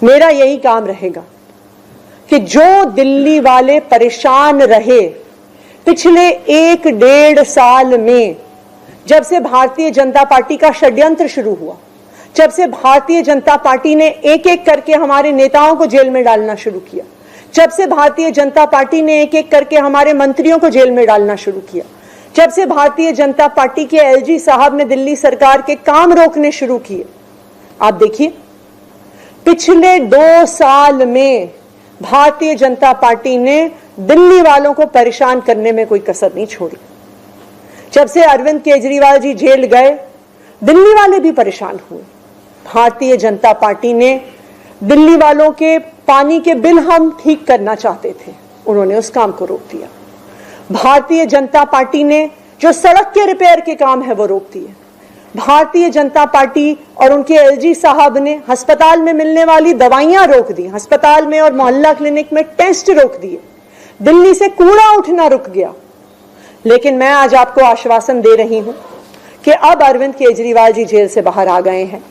मेरा यही काम रहेगा कि जो दिल्ली वाले परेशान रहे पिछले 1-1.5 साल में, जब से भारतीय जनता पार्टी का षड्यंत्र शुरू हुआ, जब से भारतीय जनता पार्टी ने एक एक करके हमारे नेताओं को जेल में डालना शुरू किया, जब से भारतीय जनता पार्टी ने एक एक करके हमारे मंत्रियों को जेल में डालना शुरू किया, जब से भारतीय जनता पार्टी के एलजी साहब ने दिल्ली सरकार के काम रोकने शुरू किए, आप देखिए पिछले 2 साल में भारतीय जनता पार्टी ने दिल्ली वालों को परेशान करने में कोई कसर नहीं छोड़ी। जब से अरविंद केजरीवाल जी जेल गए, दिल्ली वाले भी परेशान हुए। भारतीय जनता पार्टी ने दिल्ली वालों के पानी के बिल हम ठीक करना चाहते थे, उन्होंने उस काम को रोक दिया। भारतीय जनता पार्टी ने जो सड़क के रिपेयर के काम है वो रोक दिए। भारतीय जनता पार्टी और उनके एलजी साहब ने अस्पताल में मिलने वाली दवाइयां रोक दी, अस्पताल में और मोहल्ला क्लिनिक में टेस्ट रोक दिए, दिल्ली से कूड़ा उठना रुक गया। लेकिन मैं आज आपको आश्वासन दे रही हूं कि अब अरविंद केजरीवाल जी जेल से बाहर आ गए हैं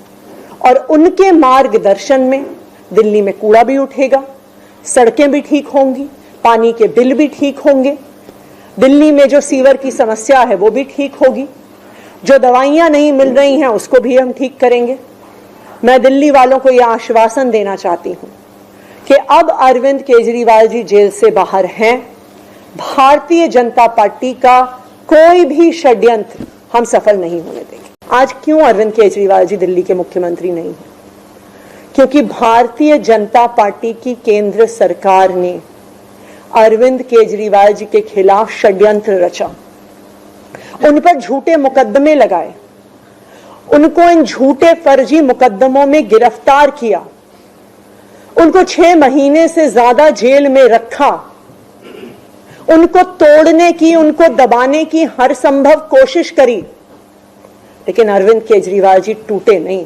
और उनके मार्गदर्शन में दिल्ली में कूड़ा भी उठेगा, सड़कें भी ठीक होंगी, पानी के बिल भी ठीक होंगे, दिल्ली में जो सीवर की समस्या है वो भी ठीक होगी, जो दवाइयां नहीं मिल रही हैं उसको भी हम ठीक करेंगे। मैं दिल्ली वालों को यह आश्वासन देना चाहती हूं कि अब अरविंद केजरीवाल जी जेल से बाहर हैं, भारतीय जनता पार्टी का कोई भी षड्यंत्र हम सफल नहीं होने देंगे। आज क्यों अरविंद केजरीवाल जी दिल्ली के मुख्यमंत्री नहीं हैं? क्योंकि भारतीय जनता पार्टी की केंद्र सरकार ने अरविंद केजरीवाल जी के खिलाफ षड्यंत्र रचा, उन पर झूठे मुकदमे लगाए, उनको इन झूठे फर्जी मुकदमों में गिरफ्तार किया, उनको 6 महीने से ज्यादा जेल में रखा, उनको तोड़ने की, उनको दबाने की हर संभव कोशिश करी। लेकिन अरविंद केजरीवाल जी टूटे नहीं,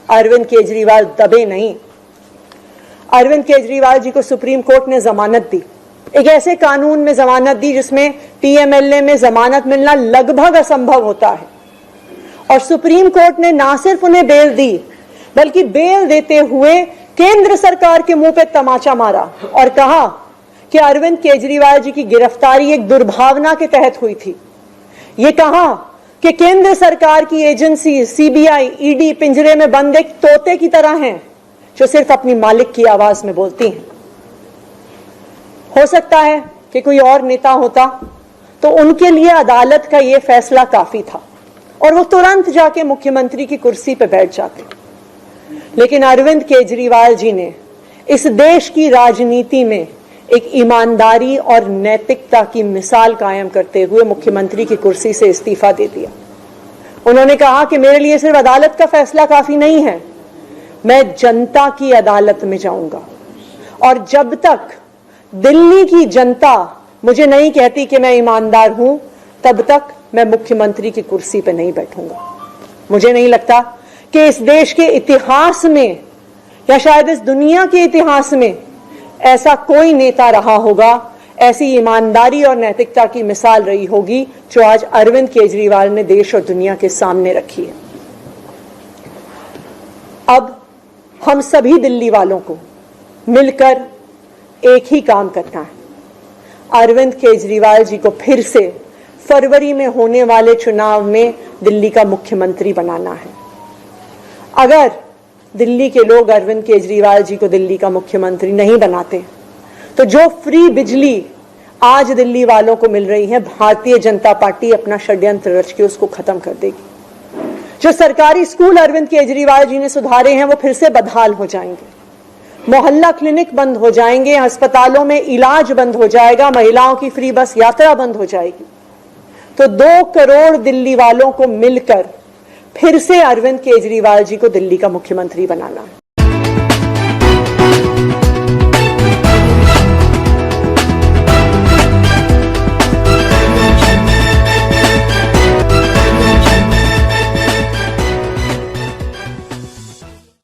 अरविंद केजरीवाल दबे नहीं। अरविंद केजरीवाल जी को सुप्रीम कोर्ट ने जमानत दी, एक ऐसे कानून में जमानत दी जिसमें पीएमएलए में जमानत मिलना लगभग असंभव होता है, और सुप्रीम कोर्ट ने ना सिर्फ उन्हें बेल दी बल्कि बेल देते हुए केंद्र सरकार के मुंह पे तमाचा मारा और कहा कि अरविंद केजरीवाल जी की गिरफ्तारी एक दुर्भावना के तहत हुई थी। ये कहा कि केंद्र सरकार की एजेंसी सीबीआई, ईडी पिंजरे में बंद एक तोते की तरह हैं जो सिर्फ अपनी मालिक की आवाज में बोलती हैं। हो सकता है कि कोई और नेता होता तो उनके लिए अदालत का यह फैसला काफी था और वो तुरंत जाके मुख्यमंत्री की कुर्सी पर बैठ जाते। लेकिन अरविंद केजरीवाल जी ने इस देश की राजनीति में एक ईमानदारी और नैतिकता की मिसाल कायम करते हुए मुख्यमंत्री की कुर्सी से इस्तीफा दे दिया। उन्होंने कहा कि मेरे लिए सिर्फ अदालत का फैसला काफी नहीं है, मैं जनता की अदालत में जाऊंगा, और जब तक दिल्ली की जनता मुझे नहीं कहती कि मैं ईमानदार हूं, तब तक मैं मुख्यमंत्री की कुर्सी पर नहीं बैठूंगा। मुझे नहीं लगता कि इस देश के इतिहास में या शायद इस दुनिया के इतिहास में ऐसा कोई नेता रहा होगा, ऐसी ईमानदारी और नैतिकता की मिसाल रही होगी जो आज अरविंद केजरीवाल ने देश और दुनिया के सामने रखी है। अब हम सभी दिल्ली वालों को मिलकर एक ही काम करना है, अरविंद केजरीवाल जी को फिर से फरवरी में होने वाले चुनाव में दिल्ली का मुख्यमंत्री बनाना है। अगर दिल्ली के लोग अरविंद केजरीवाल जी को दिल्ली का मुख्यमंत्री नहीं बनाते तो जो फ्री बिजली आज दिल्ली वालों को मिल रही है, भारतीय जनता पार्टी अपना षड्यंत्र रच के उसको खत्म कर देगी। जो सरकारी स्कूल अरविंद केजरीवाल जी ने सुधारे हैं वो फिर से बदहाल हो जाएंगे, मोहल्ला क्लिनिक बंद हो जाएंगे, अस्पतालों में इलाज बंद हो जाएगा, महिलाओं की फ्री बस यात्रा बंद हो जाएगी। तो 2 करोड़ दिल्ली वालों को मिलकर फिर से अरविंद केजरीवाल जी को दिल्ली का मुख्यमंत्री बनाना है।